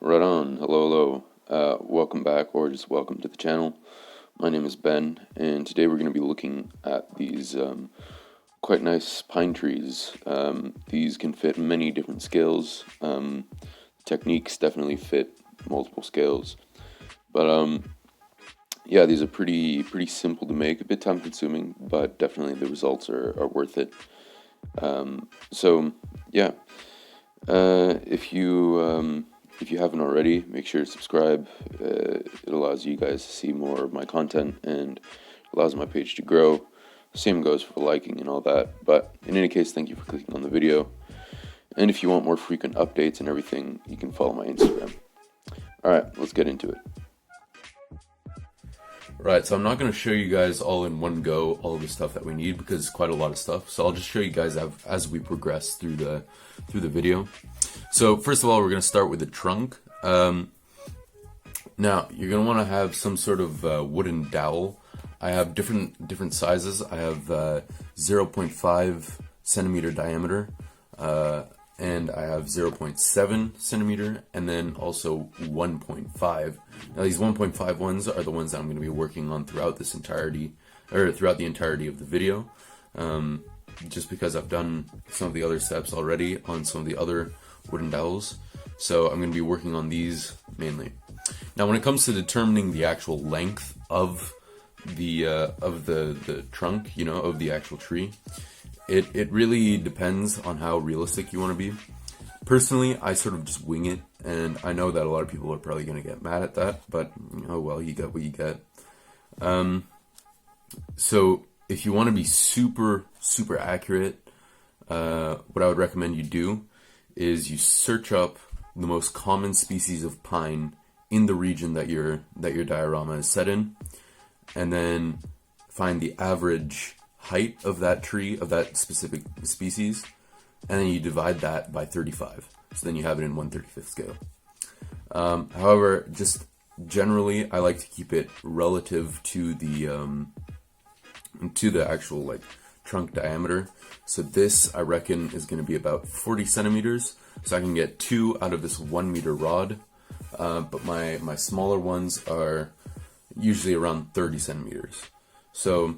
Right on. Hello, hello. Welcome back, or just welcome to the channel. My name is Ben, and today we're going to be looking at these quite nice pine trees. These can fit many different scales. Techniques definitely fit multiple scales, but yeah, these are pretty simple to make. A bit time consuming, but definitely the results are worth it. So yeah, if you haven't already, make sure to subscribe. It allows you guys to see more of my content and allows my page to grow. Same goes for liking and all that. But in any case, thank you for clicking on the video. And if you want more frequent updates and everything, you can follow my Instagram. Alright, let's get into it. Right, so I'm not going to show you guys all in one go all of the stuff that we need because it's quite a lot of stuff. So I'll just show you guys as we progress through the video. So first of all, we're going to start with the trunk. Now you're going to want to have some sort of wooden dowel. I have different sizes. I have 0.5 centimeter diameter, and I have 0.7 centimeter, and then also 1.5. Now these 1.5 ones are the ones that I'm going to be working on throughout the entirety of the video, just because I've done some of the other steps already on some of the other wooden dowels. So I'm going to be working on these mainly. Now when it comes to determining the actual length of the trunk, of the actual tree, it really depends on how realistic you want to be. Personally, I sort of just wing it, and I know that a lot of people are probably going to get mad at that, but well, you get what you get. So if you want to be super accurate, what I would recommend you do is you search up the most common species of pine in the region that your diorama is set in, and then find the average height of that tree, of that specific species, and then you divide that by 35. So then you have it in 1/35th scale. However, just generally, I like to keep it relative to the actual trunk diameter. So this, I reckon, is going to be about 40 centimeters. So I can get 2 out of this 1 meter rod. But my smaller ones are usually around 30 centimeters. So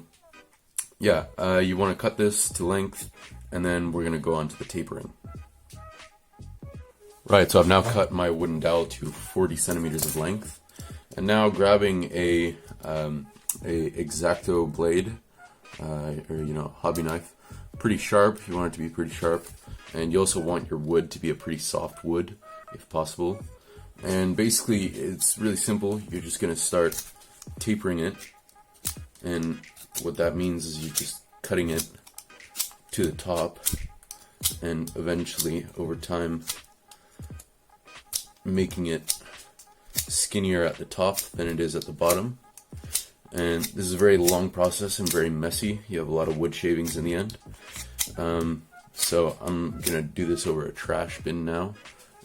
yeah, you want to cut this to length, and then we're going to go on to the tapering. Right, so I've now cut my wooden dowel to 40 centimeters of length, and now grabbing a X-Acto blade, or hobby knife, pretty sharp. You want it to be pretty sharp, and you also want your wood to be a pretty soft wood, if possible. And basically, it's really simple. You're just going to start tapering it, and what that means is you're just cutting it to the top, and eventually, over time, making it skinnier at the top than it is at the bottom. And this is a very long process and very messy. You have a lot of wood shavings in the end. So I'm gonna do this over a trash bin now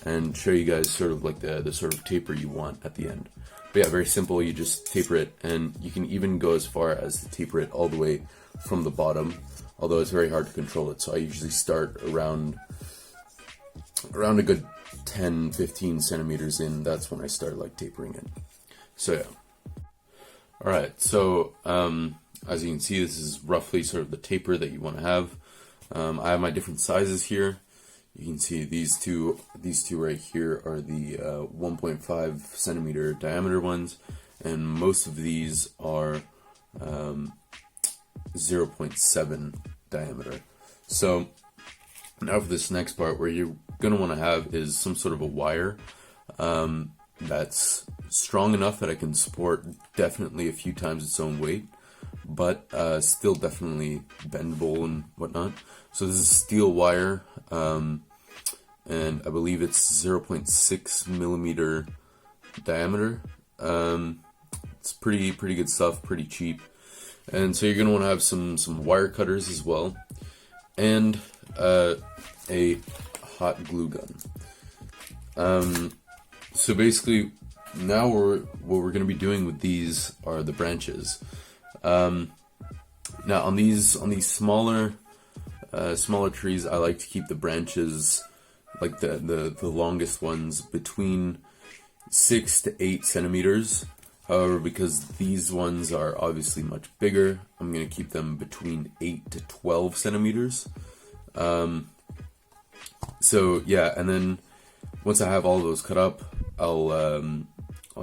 and show you guys sort of like the sort of taper you want at the end. But yeah, very simple. You just taper it, and you can even go as far as to taper it all the way from the bottom, although it's very hard to control it. So I usually start around a good 10-15 centimeters in. That's when I start tapering it. So yeah. Alright, so as you can see, this is roughly sort of the taper that you want to have. I have my different sizes here. You can see these two right here are the 1.5 centimeter diameter ones, and most of these are 0.7 diameter. So now for this next part, where you're going to want to have is some sort of a wire that's strong enough that it can support definitely a few times its own weight, but still definitely bendable and whatnot. So this is steel wire, and I believe it's 0.6 millimeter diameter. It's pretty good stuff, pretty cheap. And so you're going to want to have some wire cutters as well, and a hot glue gun. So basically, now what we're going to be doing with these are the branches. Now on these smaller trees, I like to keep the branches, like the longest ones, between 6 to 8 centimeters. However, because these ones are obviously much bigger, I'm going to keep them between 8 to 12 centimeters. So yeah, and then once I have all those cut up, I'll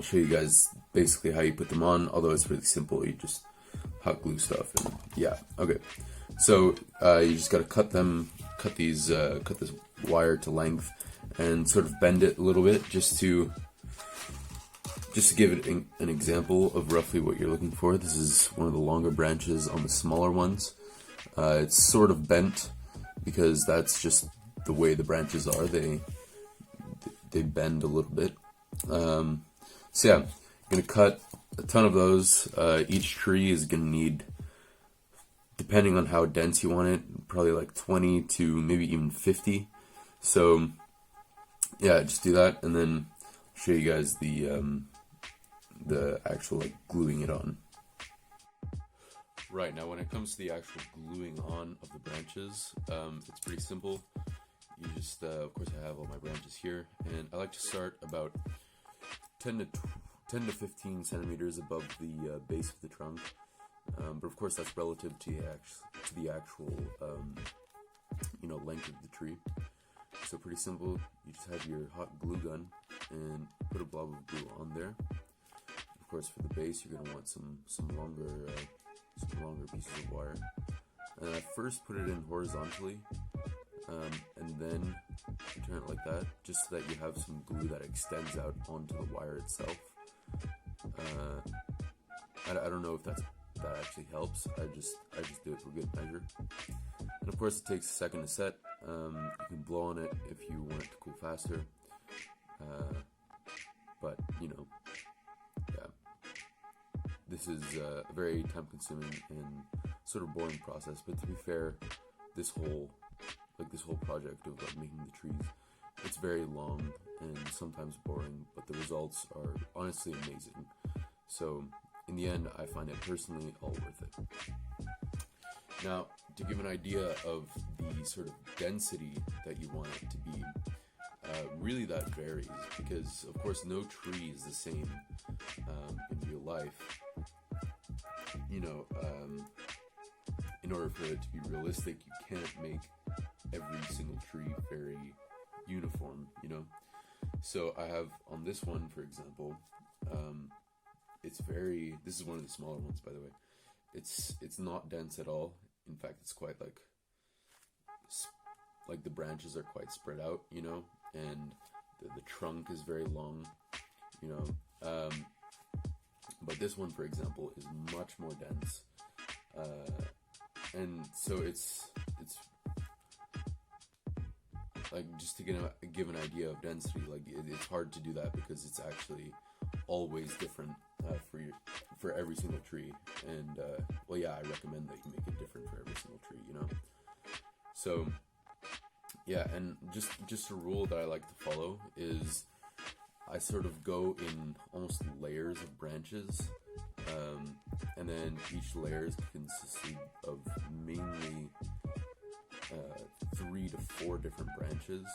show you guys basically how you put them on. Although it's really simple, you just hot glue stuff, and yeah, okay. So you just got to cut this wire to length, and sort of bend it a little bit, just to give it an example of roughly what you're looking for. This is one of the longer branches on the smaller ones. It's sort of bent because that's just the way the branches are. They bend a little bit. So yeah, I'm gonna cut a ton of those. Each tree is gonna need, depending on how dense you want it, probably like 20 to maybe even 50. So yeah, just do that, and then I'll show you guys the actual like gluing it on. Right, now when it comes to the actual gluing on of the branches, it's pretty simple. You just, of course I have all my branches here, and I like to start about 10 to 15 centimeters above the base of the trunk. But of course that's relative to the actual length of the tree. So pretty simple. You just have your hot glue gun and put a blob of glue on there. Of course, for the base, you're gonna want some longer pieces of wire. And I first put it in horizontally, and then you turn it like that, just so that you have some glue that extends out onto the wire itself. I don't know if that actually helps. I just do it for good measure. And of course, it takes a second to set. You can blow on it if you want it to cool faster. But yeah, this is a very time-consuming and sort of boring process. But to be fair, this whole project of making the trees, it's very long and sometimes boring, but the results are honestly amazing. So in the end, I find it personally all worth it. Now, to give an idea of the sort of density that you want it to be, really that varies, because of course no tree is the same in real life. In order for it to be realistic, you can't make every single tree very uniform, So I have on this one, for example, this is one of the smaller ones, by the way. It's not dense at all. In fact, it's quite like the branches are quite spread out, and the trunk is very long, but this one, for example, is much more dense, and so it's like, just to give an idea of density, like it's hard to do that because it's actually always different for every single tree, and I recommend that you make it different for every single tree, So yeah, and just a rule that I like to follow is I sort of go in almost layers of branches, and then each layer is consisting of mainly 3 to 4 different branches,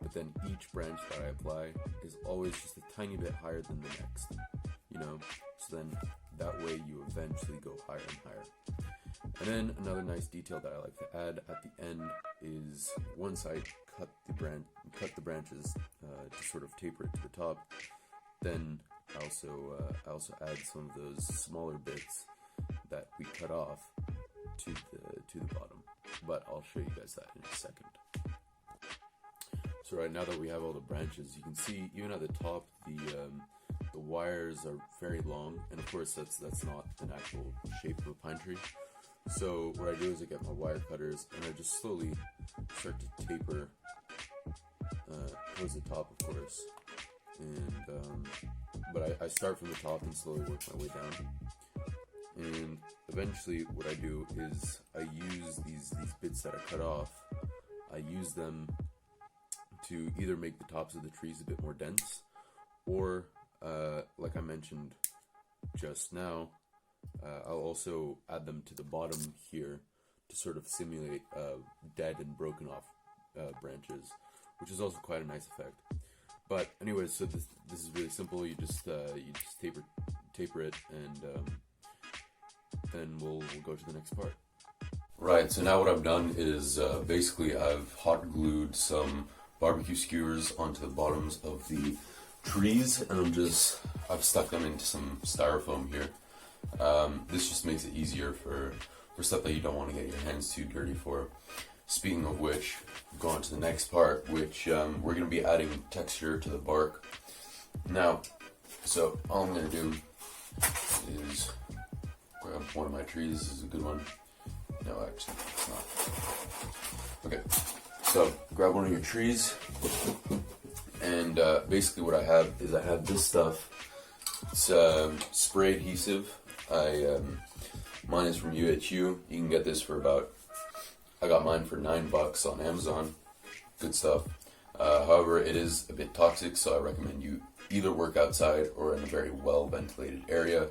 but then each branch that I apply is always just a tiny bit higher than the next, so then that way you eventually go higher and higher. And then another nice detail that I like to add at the end is, once I cut the branches to sort of taper it to the top, then I also add some of those smaller bits that we cut off to the bottom. But I'll show you guys that in a second. So right now that we have all the branches, you can see even at the top the wires are very long, and of course that's not an actual shape of a pine tree. So what I do is I get my wire cutters and I just slowly start to taper towards the top, of course. And but I start from the top and slowly work my way down. And eventually what I do is I use these bits that I cut off, I use them to either make the tops of the trees a bit more dense, or like I mentioned just now, I'll also add them to the bottom here to sort of simulate dead and broken off branches, which is also quite a nice effect. But anyways, so this is really simple. You just taper it, and then we'll go to the next part. Right. So now what I've done is basically I've hot glued some barbecue skewers onto the bottoms of the trees, and I've stuck them into some styrofoam here. This just makes it easier for stuff that you don't want to get your hands too dirty for. Speaking of which, go on to the next part, which we're going to be adding texture to the bark. Now, so all I'm going to do is grab one of my trees. This is a good one. No, actually, it's not. Okay, so grab one of your trees, and basically what I have is this stuff. It's spray adhesive. Mine is from UHU. You can get this for I got mine for $9 on Amazon. Good stuff. However, it is a bit toxic, so I recommend you either work outside or in a very well ventilated area.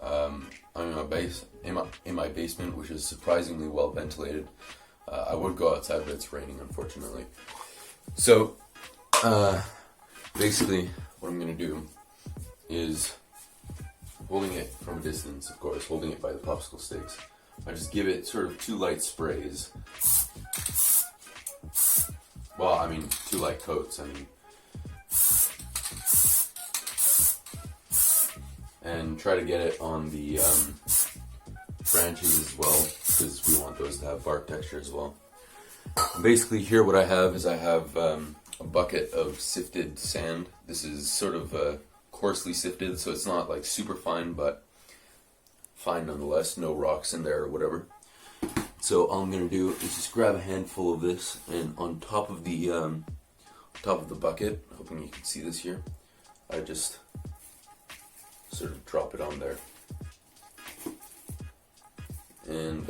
I'm in my basement, which is surprisingly well ventilated. I would go outside, but it's raining, unfortunately. So, basically, what I'm going to do is, holding it from a distance, of course, holding it by the popsicle sticks, I just give it sort of 2 light sprays. Well, I mean, 2 light coats, and try to get it on the branches as well, because we want those to have bark texture as well. Basically, here what I have is a bucket of sifted sand. This is sort of coarsely sifted, so it's not like super fine, but fine nonetheless. No rocks in there or whatever. So all I'm gonna do is just grab a handful of this, and on top of the bucket, hoping you can see this here, I just sort of drop it on there, and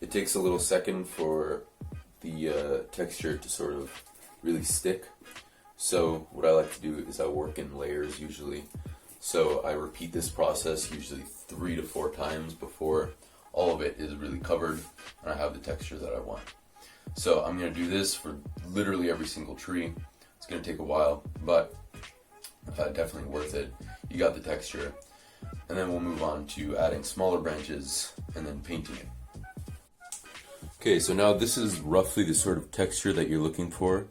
it takes a little second for the texture to sort of really stick. So what I like to do is I work in layers usually. So I repeat this process usually 3 to 4 times before all of it is really covered and I have the texture that I want. So I'm going to do this for literally every single tree. It's going to take a while, but definitely worth it. You got the texture. And then we'll move on to adding smaller branches and then painting it. Okay, so now this is roughly the sort of texture that you're looking for.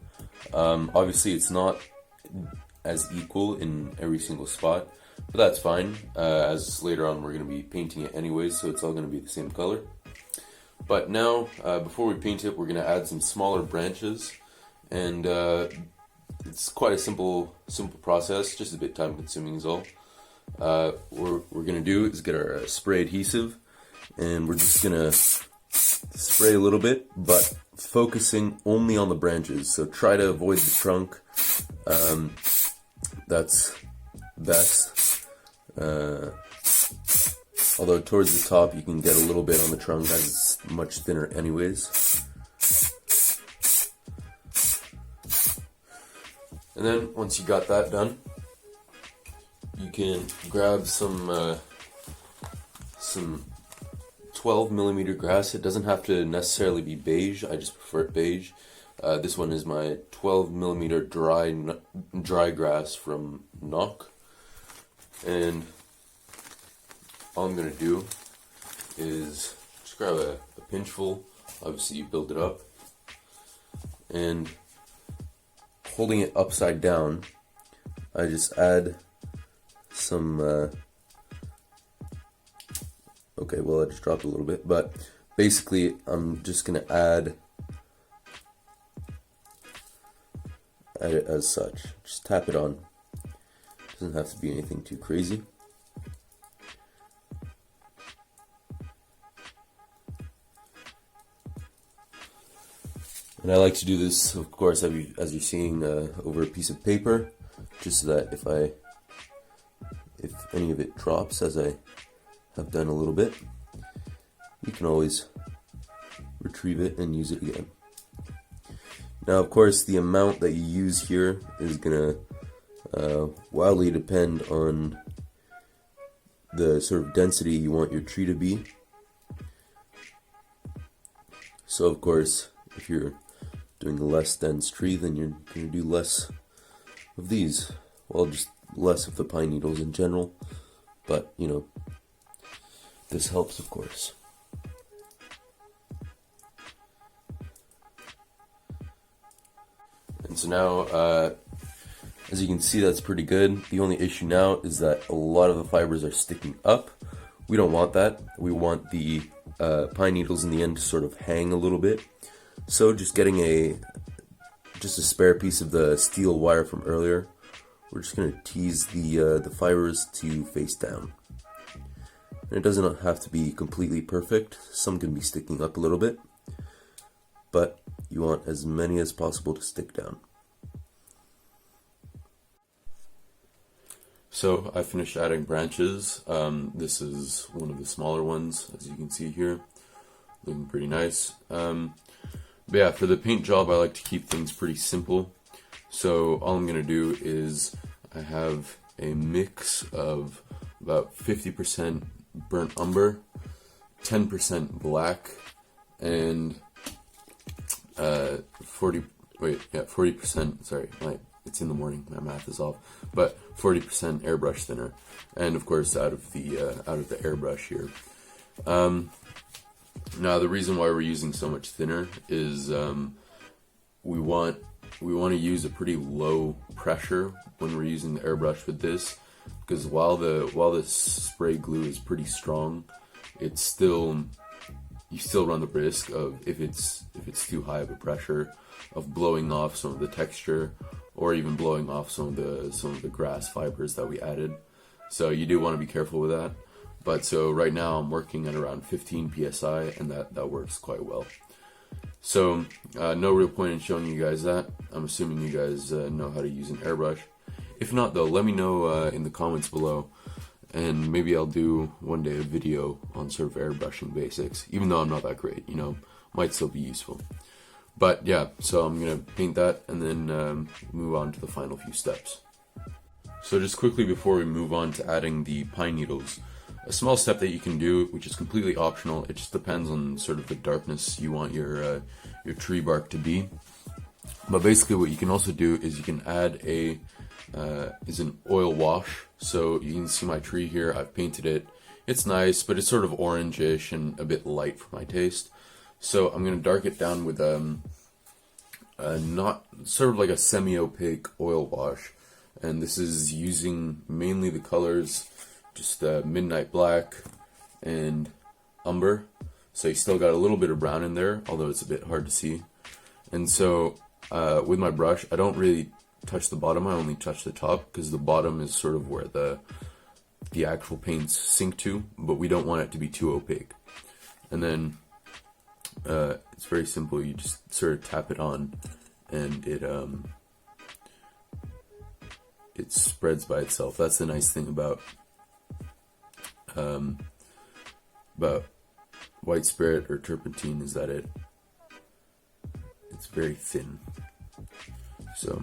Obviously it's not as equal in every single spot, but that's fine, as later on we're going to be painting it anyways, so it's all going to be the same color. But now, before we paint it, we're going to add some smaller branches, and it's quite a simple process, just a bit time consuming is all. What we're going to do is get our spray adhesive, and we're just going to spray a little bit, but focusing only on the branches, so try to avoid the trunk. That's best. Although towards the top you can get a little bit on the trunk as it's much thinner anyways. And then once you got that done, you can grab some 12mm grass. It doesn't have to necessarily be beige, I just prefer it beige. This one is my 12mm dry grass from Knock. And all I'm going to do is just grab a pinchful. Obviously you build it up. And holding it upside down, I just add some... okay, well I just dropped a little bit, but basically I'm just going to add it as such. Just tap it on. Doesn't have to be anything too crazy. And I like to do this, of course, as you're seeing, over a piece of paper, just so that if any of it drops, as I have done a little bit, you can always retrieve it and use it again. Now, of course, the amount that you use here is gonna wildly depend on the sort of density you want your tree to be. So, of course, if you're doing a less dense tree, then you're going to do less of these. Well, just less of the pine needles in general, but you know, this helps, of course. And so now, as you can see, that's pretty good. The only issue now is that a lot of the fibers are sticking up. We don't want that. We want the pine needles in the end to sort of hang a little bit. So just getting a spare piece of the steel wire from earlier, we're just going to tease the fibers to face down. And it doesn't have to be completely perfect. Some can be sticking up a little bit, but you want as many as possible to stick down. So I finished adding branches. This is one of the smaller ones, as you can see here, looking pretty nice. But yeah, for the paint job, I like to keep things pretty simple. So all I'm gonna do is I have a mix of about 50% burnt umber, 10% black, and 40%, sorry, it's in the morning, my math is off, but 40% airbrush thinner, and of course out of the airbrush here. Now the reason why we're using so much thinner is we want to use a pretty low pressure when we're using the airbrush with this, because while the spray glue is pretty strong, you still run the risk of, if it's too high of a pressure, of blowing off some of the texture, or even blowing off some of the grass fibers that we added. So you do want to be careful with that. But so right now I'm working at around 15 psi, and that works quite well. So no real point in showing you guys that. I'm assuming you guys know how to use an airbrush. If not though, let me know in the comments below, and maybe I'll do one day a video on sort of airbrushing basics, even though I'm not that great, you know, might still be useful. But yeah, so I'm gonna paint that and then move on to the final few steps. So just quickly before we move on to adding the pine needles, a small step that you can do, which is completely optional, it just depends on sort of the darkness you want your tree bark to be. But basically what you can also do is you can add an oil wash. So you can see my tree here, I've painted it. It's nice, but it's sort of orangish and a bit light for my taste. So I'm going to dark it down with not sort of like a semi-opaque oil wash. And this is using mainly the colors just midnight black and umber. So you still got a little bit of brown in there, although it's a bit hard to see. And so with my brush, I don't really touch the bottom, I only touch the top, because the bottom is sort of where the actual paints sink to, but we don't want it to be too opaque. And then it's very simple, you just sort of tap it on and it spreads by itself. That's the nice thing about white spirit or turpentine, is that it's very thin. So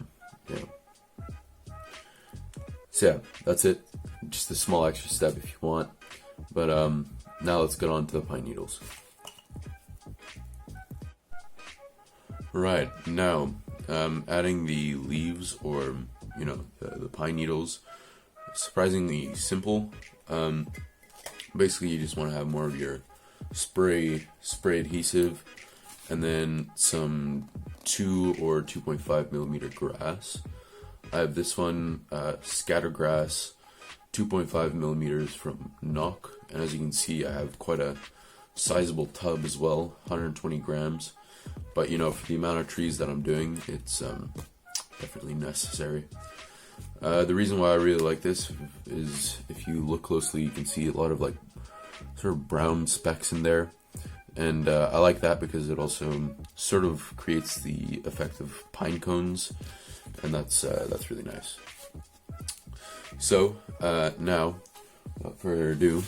yeah, that's it. Just a small extra step if you want. But now let's get on to the pine needles. Right, now adding the leaves, or you know, the pine needles, surprisingly simple. Basically you just want to have more of your spray adhesive, and then some 2 or 2.5 millimeter grass. I have this one, Scattergrass, 2.5 millimeters from Knock, and as you can see I have quite a sizable tub as well, 120 grams. But you know, for the amount of trees that I'm doing, it's definitely necessary. The reason why I really like this is, if you look closely, you can see a lot of like sort of brown specks in there, and I like that because it also sort of creates the effect of pine cones, and that's really nice. So now, without further ado,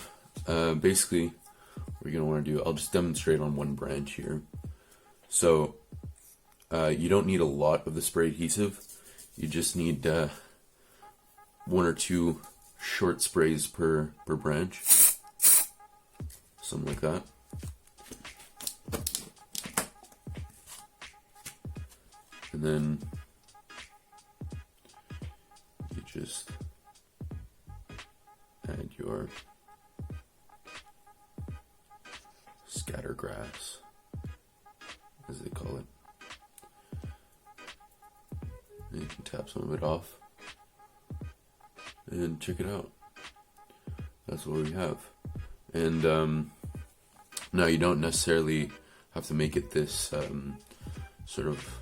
basically what you're gonna want to do, I'll just demonstrate on one branch here. So you don't need a lot of the spray adhesive. You just need 1 or 2 short sprays per branch, something like that. and then you just add your scattergrass, as they call it. And you can tap some of it off and check it out. That's what we have. And now you don't necessarily have to make it this sort of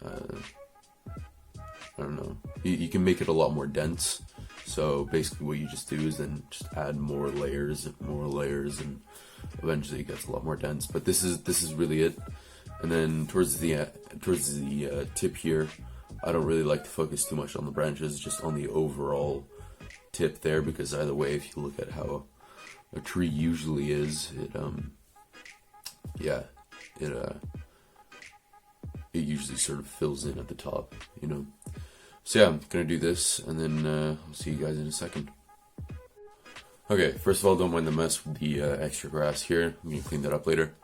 I don't know. You can make it a lot more dense. So basically what you just do is then just add more layers, and eventually it gets a lot more dense. But this is really it. And then towards the tip here, I don't really like to focus too much on the branches, just on the overall tip there, because either way, if you look at how a tree usually is, it usually sort of fills in at the top, you know. So yeah, I'm gonna do this, and then I'll see you guys in a second. Okay, first of all, don't mind the mess with the extra grass here. I'm gonna clean that up later.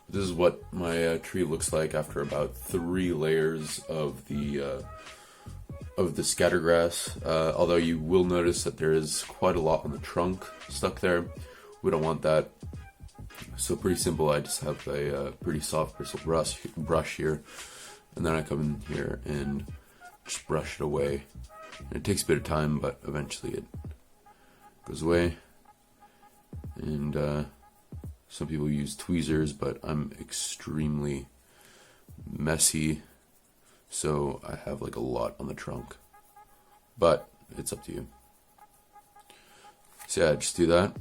This is what my tree looks like after about 3 layers of the scattergrass. Although you will notice that there is quite a lot on the trunk stuck there. We don't want that. So pretty simple. I just have a pretty soft bristle brush here, and then I come in here and just brush it away. And it takes a bit of time, but eventually it goes away. And some people use tweezers, but I'm extremely messy, so I have like a lot on the trunk. But it's up to you. So yeah, just do that,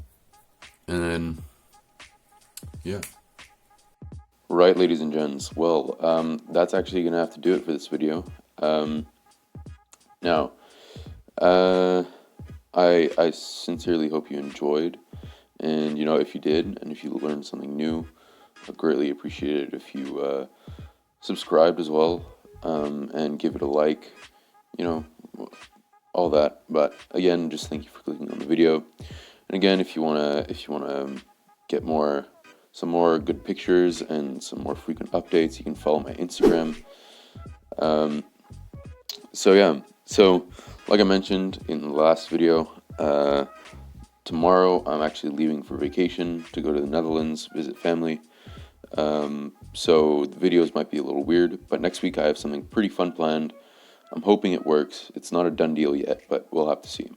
and then yeah. Right, ladies and gents. Well, that's actually gonna have to do it for this video. Now, I sincerely hope you enjoyed. And, you know, if you did, and if you learned something new, I'd greatly appreciate it if you subscribed as well, and give it a like, you know, all that. But again, just thank you for clicking on the video. And again, if you wanna get some more good pictures and some more frequent updates, you can follow my Instagram. So yeah, so like I mentioned in the last video, tomorrow I'm actually leaving for vacation to go to the Netherlands, visit family. So the videos might be a little weird, but next week I have something pretty fun planned. I'm hoping it works. It's not a done deal yet, but we'll have to see.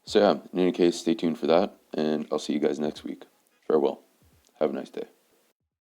So yeah, in any case, stay tuned for that, and I'll see you guys next week. Farewell. Have a nice day.